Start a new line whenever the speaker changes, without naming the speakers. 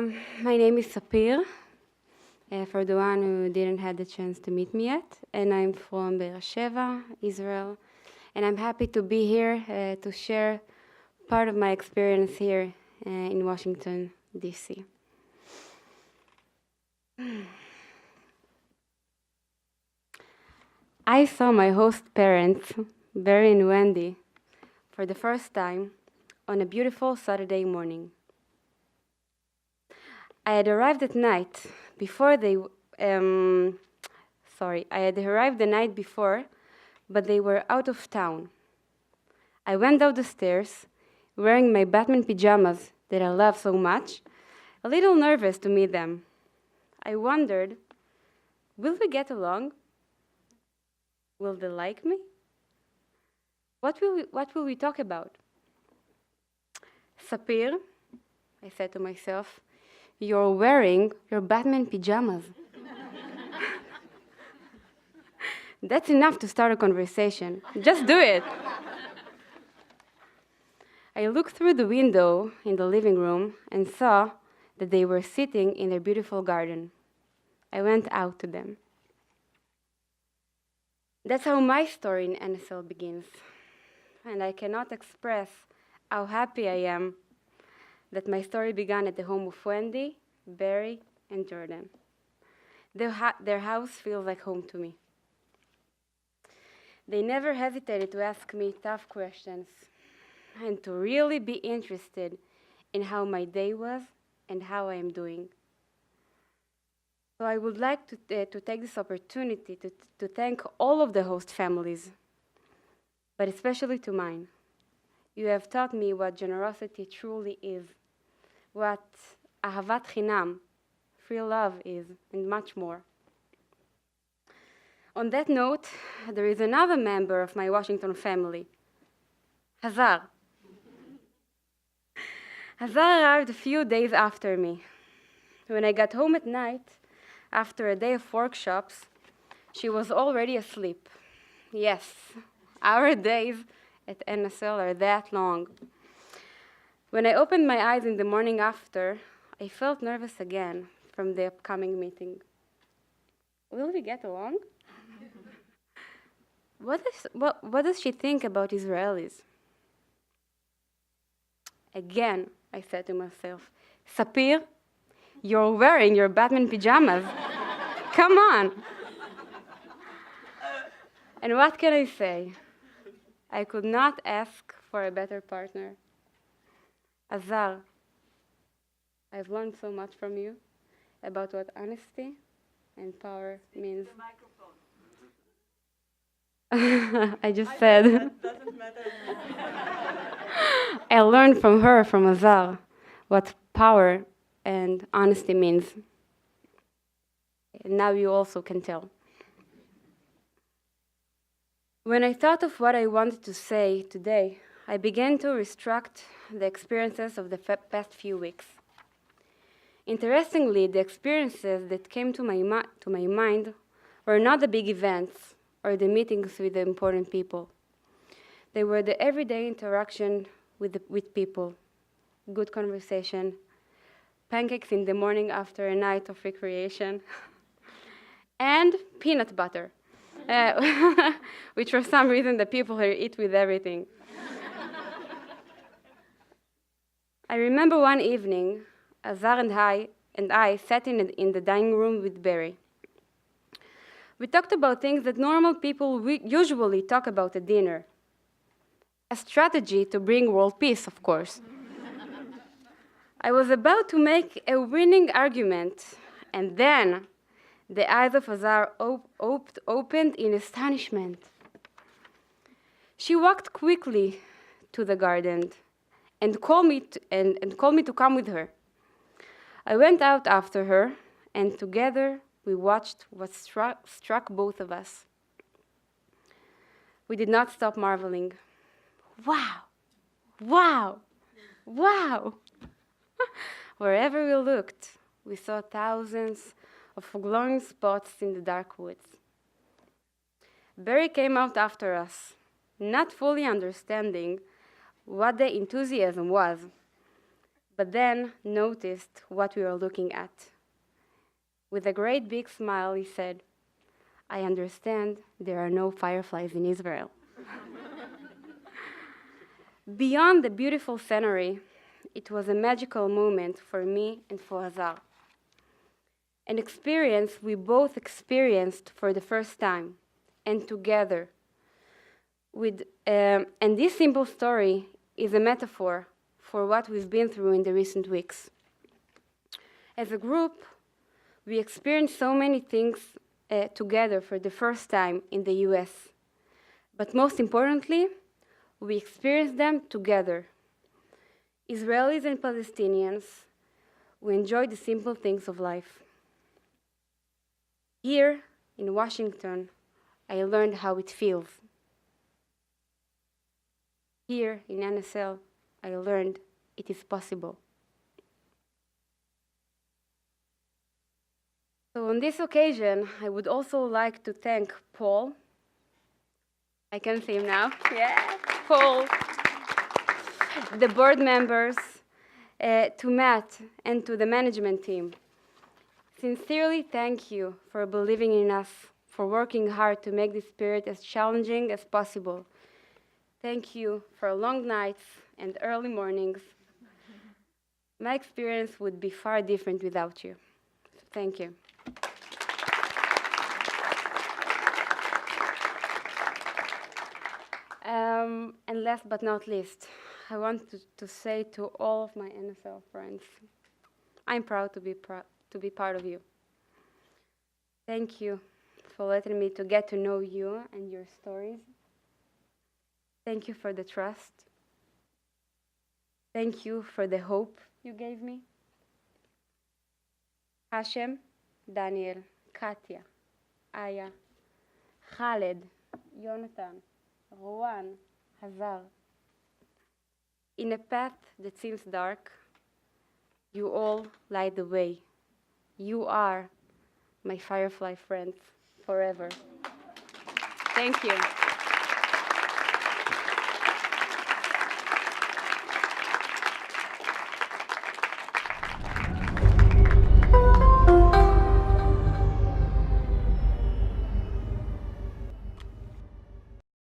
My name is Sapir, for the one who didn't have the chance to meet me yet, and I'm from Be'er Sheva, Israel, and I'm happy to be here to share part of my experience here in Washington, D.C. I saw my host parents, Barry and Wendy, for the first time on a beautiful Saturday morning. I had arrived at night before I had arrived the night before, but they were out of town. I went down the stairs, wearing my Batman pajamas that I love so much, a little nervous to meet them. I wondered, will we get along? Will they like me? What will we talk about? Sapir, I said to myself, you're wearing your Batman pajamas. That's enough to start a conversation. Just do it. I looked through the window in the living room and saw that they were sitting in their beautiful garden. I went out to them. That's how my story in NSL begins. And I cannot express how happy I am that my story began at the home of Wendy, Barry, and Jordan. Their house feels like home to me. They never hesitated to ask me tough questions and to really be interested in how my day was and how I am doing. So I would like to take this opportunity to thank all of the host families, but especially to mine. You have taught me what generosity truly is, what ahavat chinam, free love is, and much more. On that note, there is another member of my Washington family, Hazar. Hazar arrived a few days after me. When I got home at night, after a day of workshops, she was already asleep. Yes, our days at NSL are that long. When I opened my eyes in the morning after, I felt nervous again from the upcoming meeting. Will we get along? What does she think about Israelis? Again, I said to myself, Sapir, you're wearing your Batman pajamas. Come on. And what can I say? I could not ask for a better partner. Azar, I've learned so much from you about what honesty and power means. I just said.
That doesn't matter.
I learned from her, from Azar, what power and honesty means. And now you also can tell. When I thought of what I wanted to say today, I began to reconstruct the experiences of the past few weeks. Interestingly, the experiences that came to my mind were not the big events or the meetings with the important people. They were the everyday interaction with people, good conversation, pancakes in the morning after a night of recreation, and peanut butter, which for some reason the people here eat with everything. I remember one evening, Azar and I sat in the dining room with Barry. We talked about things that normal people usually talk about at dinner. A strategy to bring world peace, of course. I was about to make a winning argument, and then the eyes of Azar opened in astonishment. She walked quickly to the garden and called me to come with her. I went out after her, and together we watched what struck both of us. We did not stop marveling. Wow! Wow! Wow! Wherever we looked, we saw thousands of glowing spots in the dark woods. Barry came out after us, not fully understanding what the enthusiasm was, but then noticed what we were looking at. With a great big smile, he said, "I understand there are no fireflies in Israel." Beyond the beautiful scenery, it was a magical moment for me and for Hazar. An experience we both experienced for the first time and together. And this simple story is a metaphor for what we've been through in the recent weeks. As a group, we experienced so many things together for the first time in the US. But most importantly, we experienced them together. Israelis and Palestinians, we enjoyed the simple things of life. Here in Washington, I learned how it feels. Here in NSL, I learned it is possible. So on this occasion, I would also like to thank Paul. I can see him now. Yeah, Paul. The board members, to Matt, and to the management team. Sincerely thank you for believing in us, for working hard to make this period as challenging as possible. Thank you for long nights and early mornings. My experience would be far different without you. Thank you. And last but not least, I want to say to all of my NSL friends, I'm proud to be part of you. Thank you for letting me to get to know you and your stories. Thank you for the trust. Thank you for the hope you gave me. Hashem, Daniel, Katya, Aya, Khaled, Jonathan, Rowan, Hazar. In a path that seems dark, you all light the way. You are my firefly friends forever. Thank you.